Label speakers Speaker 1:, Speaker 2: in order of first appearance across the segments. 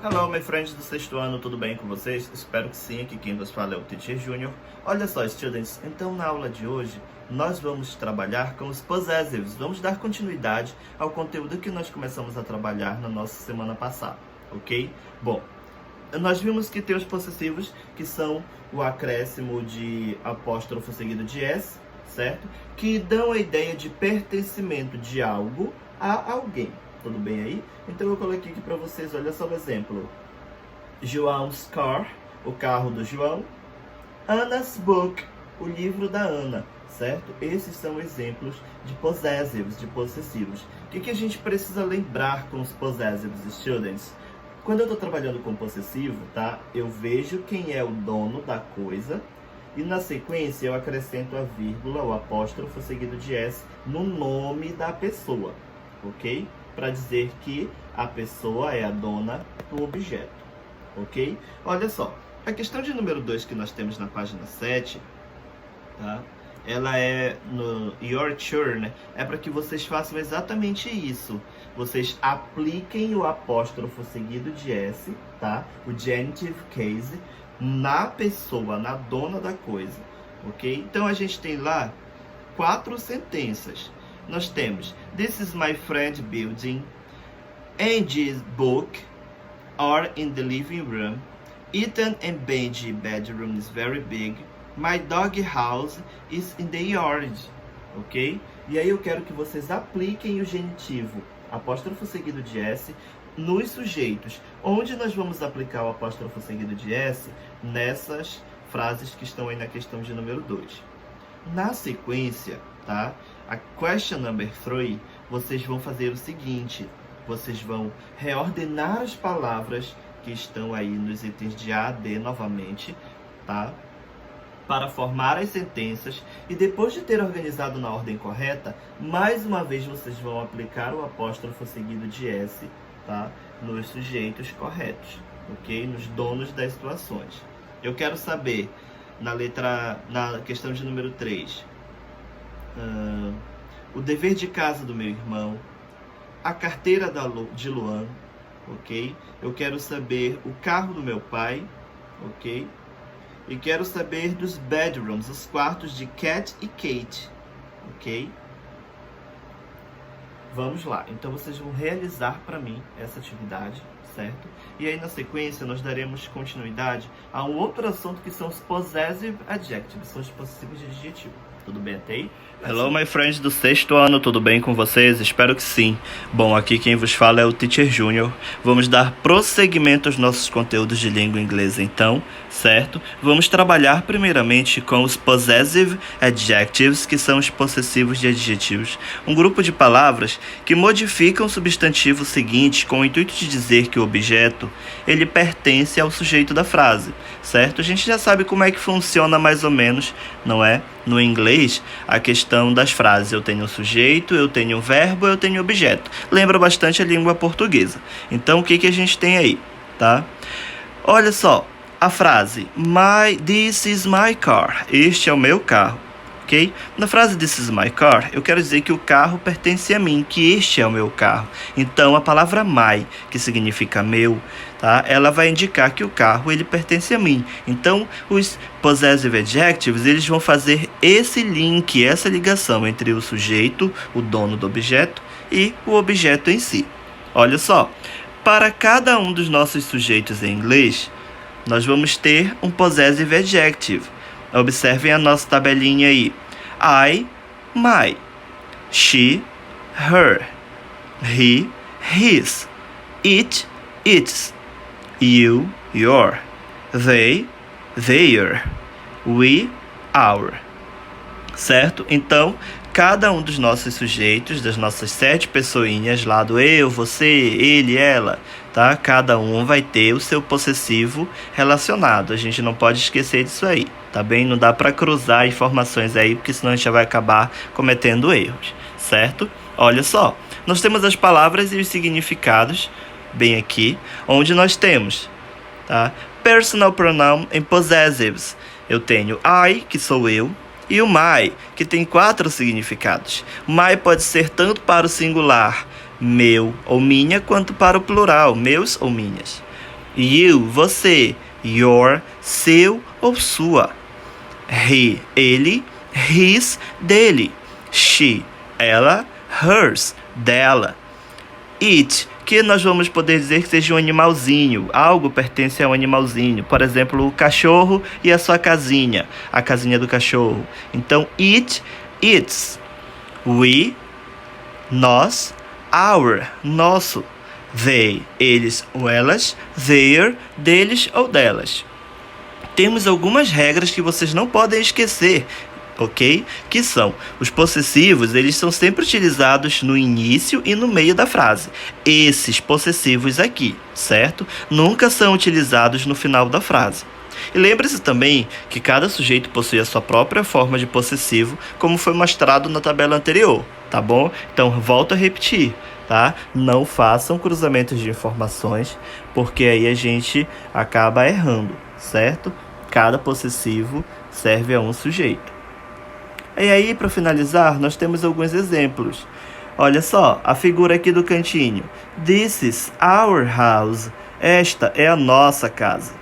Speaker 1: Hello, my friends do sexto ano, tudo bem com vocês? Espero que sim, aqui quem vos fala é o Teacher Junior. Olha só, students, então na aula de hoje nós vamos trabalhar com os possessives. Vamos dar continuidade ao conteúdo que nós começamos a trabalhar na nossa semana passada, ok? Bom, nós vimos que tem os possessivos, que são o acréscimo de apóstrofo seguido de S, certo? Que dão a ideia de pertencimento de algo a alguém. Tudo bem aí? Então eu coloquei aqui para vocês, olha só o exemplo. João's car, o carro do João. Anna's book, o livro da Ana, certo? Esses são exemplos de possessives, de possessivos. O que a gente precisa lembrar com os possessives, students? Quando eu estou trabalhando com possessivo, tá? Eu vejo quem é o dono da coisa e na sequência eu acrescento a vírgula, o apóstrofo seguido de S no nome da pessoa, ok? Para dizer que a pessoa é a dona do objeto, ok? Olha só, a questão de número 2 que nós temos na página 7, tá? Ela é no your turn, é para que vocês façam exatamente isso. Vocês apliquem o apóstrofo seguido de S, tá? O genitive case, na pessoa, na dona da coisa, ok? Então a gente tem lá 4 sentenças. Nós temos: This is my friend building. Angie's book are in the living room. Ethan and Benji's bedroom is very big. My dog house is in the yard. Ok? E aí eu quero que vocês apliquem o genitivo, apóstrofo seguido de S, nos sujeitos. Onde nós vamos aplicar o apóstrofo seguido de S? Nessas frases que estão aí na questão de número 2. Na sequência, tá? A question number 3, vocês vão fazer o seguinte: vocês vão reordenar as palavras que estão aí nos itens de A a D novamente, tá? Para formar as sentenças, e depois de ter organizado na ordem correta, mais uma vez vocês vão aplicar o apóstrofo seguido de S, tá? Nos sujeitos corretos, ok? Nos donos das situações. Eu quero saber, na questão de número 3, o dever de casa do meu irmão, a carteira de Luan, ok? Eu quero saber o carro do meu pai, ok? E quero saber dos bedrooms, os quartos de Cat e Kate, ok? Vamos lá, então vocês vão realizar para mim essa atividade, certo? E aí na sequência nós daremos continuidade a um outro assunto que são os possessive adjectives, são os possessivos de adjetivo. Tudo bem até aí? Hello, my friends do sexto ano, tudo bem com vocês? Espero que sim. Bom, aqui quem vos fala é o Teacher Junior. Vamos dar prosseguimento aos nossos conteúdos de língua inglesa então, certo? Vamos trabalhar primeiramente com os possessive adjectives, que são os possessivos de adjetivos. Um grupo de palavras que modificam o substantivo seguinte com o intuito de dizer que o objeto, ele pertence ao sujeito da frase, certo? A gente já sabe como é que funciona mais ou menos, não é? No inglês, a questão das frases. Eu tenho um sujeito, eu tenho um verbo, eu tenho um objeto. Lembra bastante a língua portuguesa. Então, o que a gente tem aí, tá? Olha só, a frase This is my car. Este é o meu carro, ok? Na frase This is my car, eu quero dizer que o carro pertence a mim, que este é o meu carro. Então, a palavra my, que significa meu, tá? Ela vai indicar que o carro, ele pertence a mim. Então, os possessive adjectives, eles vão fazer esse link, essa ligação entre o sujeito, o dono do objeto, e o objeto em si. Olha só, para cada um dos nossos sujeitos em inglês, nós vamos ter um possessive adjective. Observem a nossa tabelinha aí. I, my. She, her. He, his. It, its. You, your. They, their. We, our. Certo? Então, cada um dos nossos sujeitos, das nossas 7 pessoinhas lá do eu, você, ele, ela, tá? Cada um vai ter o seu possessivo relacionado. A gente não pode esquecer disso aí, tá bem? Não dá para cruzar informações aí, porque senão a gente já vai acabar cometendo erros, certo? Olha só, nós temos as palavras e os significados bem aqui, onde nós temos, tá? Personal pronoun em possessives. Eu tenho I, que sou eu, e o my, que tem 4 significados. My pode ser tanto para o singular, meu ou minha, quanto para o plural, meus ou minhas. You, você. Your, seu ou sua. He, ele. His, dele. She, ela. Hers, dela. It, que nós vamos poder dizer que seja um animalzinho. Algo pertence a um animalzinho. Por exemplo, o cachorro e a sua casinha. A casinha do cachorro. Então, it, its. We, nós. Our, nosso. They, eles ou elas. Their, deles ou delas. Temos algumas regras que vocês não podem esquecer, ok? Que são, os possessivos, eles são sempre utilizados no início e no meio da frase. Esses possessivos aqui, certo? Nunca são utilizados no final da frase. E lembre-se também que cada sujeito possui a sua própria forma de possessivo, como foi mostrado na tabela anterior, tá bom? Então, volto a repetir, tá? Não façam cruzamentos de informações, porque aí a gente acaba errando, certo? Cada possessivo serve a um sujeito. E aí, para finalizar, nós temos alguns exemplos. Olha só, a figura aqui do cantinho. This is our house. Esta é a nossa casa.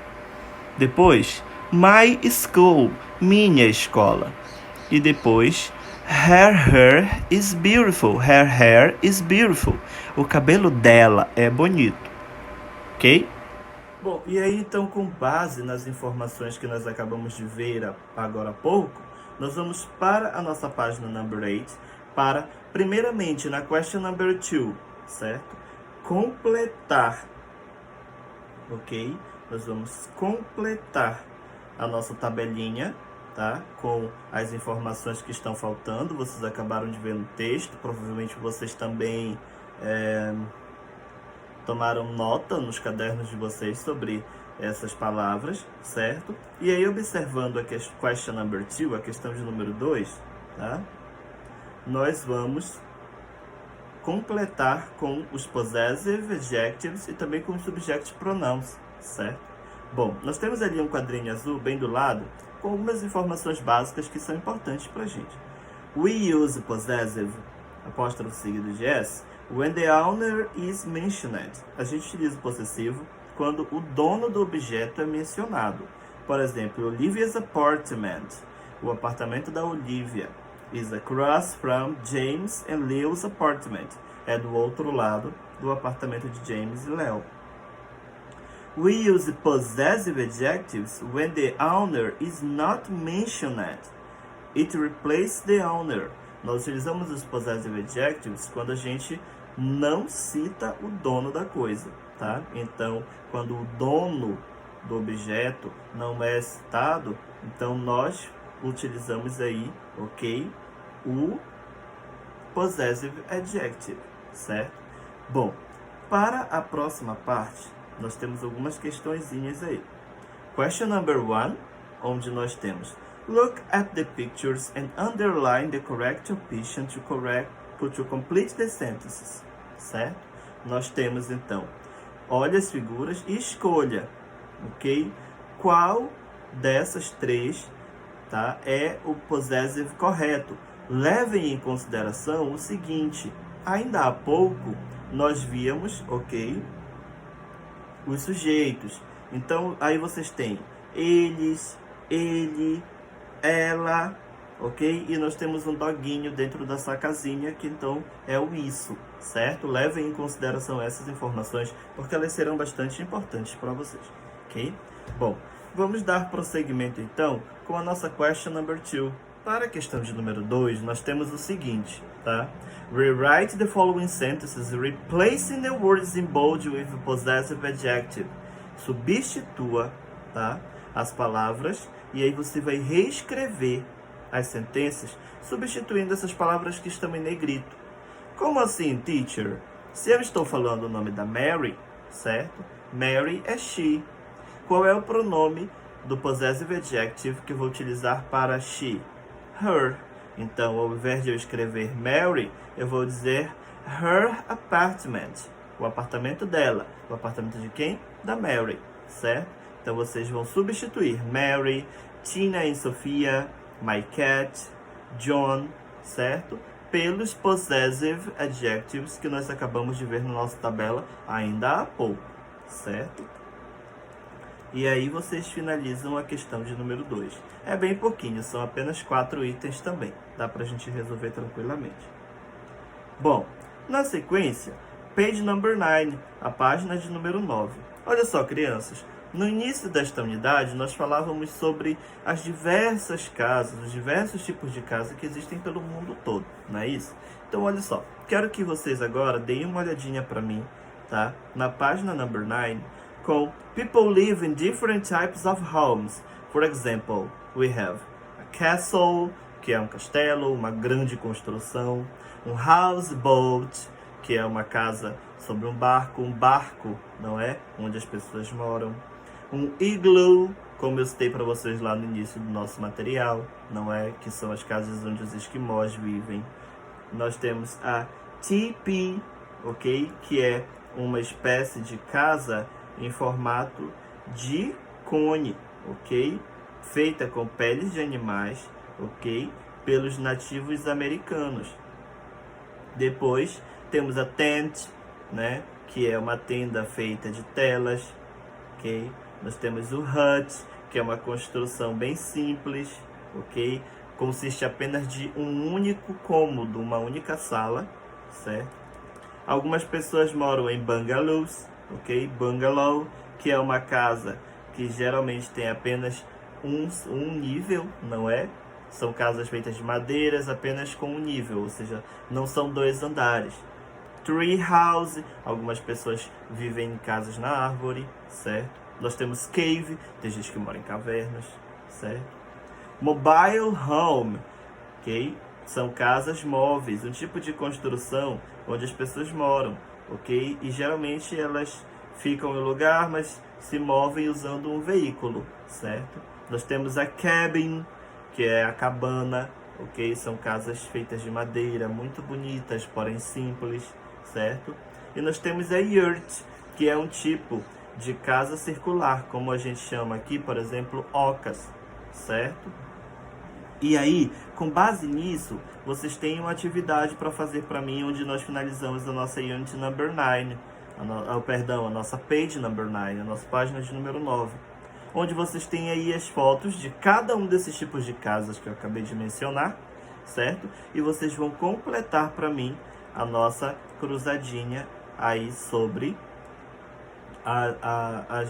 Speaker 1: Depois, my school. Minha escola. E depois, her hair is beautiful. Her hair is beautiful. O cabelo dela é bonito. Ok? Bom, e aí então, com base nas informações que nós acabamos de ver agora há pouco, nós vamos para a nossa página number 8, para, primeiramente, na question number 2, certo? Completar, ok? Nós vamos completar a nossa tabelinha, tá? Com as informações que estão faltando. Vocês acabaram de ver no texto, provavelmente vocês também tomaram nota nos cadernos de vocês sobre essas palavras, certo? E aí, observando a question number 2, a questão de número 2, tá? Nós vamos completar com os possessive adjectives e também com os subject pronouns, certo? Bom, nós temos ali um quadrinho azul bem do lado com algumas informações básicas que são importantes pra gente. We use possessive, apóstrofe seguido de S, when the owner is mentioned. A gente utiliza o possessivo quando o dono do objeto é mencionado. Por exemplo, Olivia's apartment. O apartamento da Olivia is across from James and Leo's apartment. É do outro lado do apartamento de James e Leo. We use possessive adjectives when the owner is not mentioned. It replaces the owner. Nós utilizamos os possessive adjectives quando a gente não cita o dono da coisa, tá? Então, quando o dono do objeto não é citado, então nós utilizamos aí, ok? O possessive adjective, certo? Bom, para a próxima parte, nós temos algumas questõezinhas aí. Question number 1, onde nós temos look at the pictures and underline the correct option to complete the sentences, certo? Nós temos então, olhe as figuras e escolha, ok? Qual dessas três, tá, é o possessive correto. Levem em consideração o seguinte, ainda há pouco nós víamos, ok, os sujeitos. Então, aí vocês têm eles, ele, ela, ok? E nós temos um doguinho dentro dessa casinha, que então é o isso, certo? Levem em consideração essas informações, porque elas serão bastante importantes para vocês, ok? Bom, vamos dar prosseguimento então com a nossa question number 2. Para a questão de número 2, nós temos o seguinte, tá? Rewrite the following sentences, replacing the words in bold with a possessive adjective. Substitua, tá, as palavras, e aí você vai reescrever as sentenças, substituindo essas palavras que estão em negrito. Como assim, teacher? Se eu estou falando o nome da Mary, certo? Mary é she. Qual é o pronome do possessive adjective que eu vou utilizar para she? Her. Então, ao invés de eu escrever Mary, eu vou dizer her apartment. O apartamento dela. O apartamento de quem? Da Mary, certo? Então, vocês vão substituir Mary, Tina e Sofia, my cat, John, certo? Pelos possessive adjectives que nós acabamos de ver na nossa tabela ainda há pouco, certo? E aí vocês finalizam a questão de número 2. É bem pouquinho, são apenas 4 itens também. Dá pra gente resolver tranquilamente. Bom, na sequência, page number 9, a página de número 9. Olha só, crianças, no início desta unidade nós falávamos sobre as diversas casas, os diversos tipos de casa que existem pelo mundo todo, não é isso? Então, olha só, quero que vocês agora deem uma olhadinha para mim, tá? Na página number 9, com people live in different types of homes. For example, we have a castle, que é um castelo, uma grande construção, um houseboat, que é uma casa sobre um barco, não é? Onde as pessoas moram. Um igloo, como eu citei para vocês lá no início do nosso material, não é? Que são as casas onde os esquimós vivem. Nós temos a teepee, ok? Que é uma espécie de casa em formato de cone, ok? Feita com peles de animais, ok? Pelos nativos americanos. Depois temos a tent, né? Que é uma tenda feita de telas, ok? Nós temos o hut, que é uma construção bem simples, ok? Consiste apenas de um único cômodo, uma única sala, certo? Algumas pessoas moram em bungalows, ok? Bungalow, que é uma casa que geralmente tem apenas um nível, não é? São casas feitas de madeiras apenas com um nível, ou seja, não são 2 andares. Tree house, algumas pessoas vivem em casas na árvore, certo? Nós temos cave, tem gente que mora em cavernas, certo? Mobile home, ok? São casas móveis, um tipo de construção onde as pessoas moram, ok? E geralmente elas ficam em lugar, mas se movem usando um veículo, certo? Nós temos a cabin, que é a cabana, ok? São casas feitas de madeira, muito bonitas, porém simples, certo? E nós temos a yurt, que é um tipo de casa circular, como a gente chama aqui, por exemplo, ocas, certo? E aí, com base nisso, vocês têm uma atividade para fazer para mim, onde nós finalizamos a nossa unit number 9, a nossa page number 9, a nossa página de número 9, onde vocês têm aí as fotos de cada um desses tipos de casas que eu acabei de mencionar, certo? E vocês vão completar para mim a nossa cruzadinha aí sobre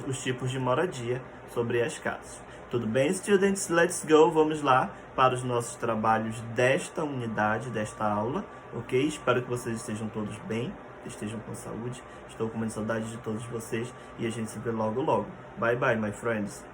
Speaker 1: os tipos de moradia, sobre as casas. Tudo bem, students? Let's go! Vamos lá para os nossos trabalhos desta unidade, desta aula, ok? Espero que vocês estejam todos bem, estejam com saúde. Estou com muita saudade de todos vocês e a gente se vê logo logo. Bye bye, my friends!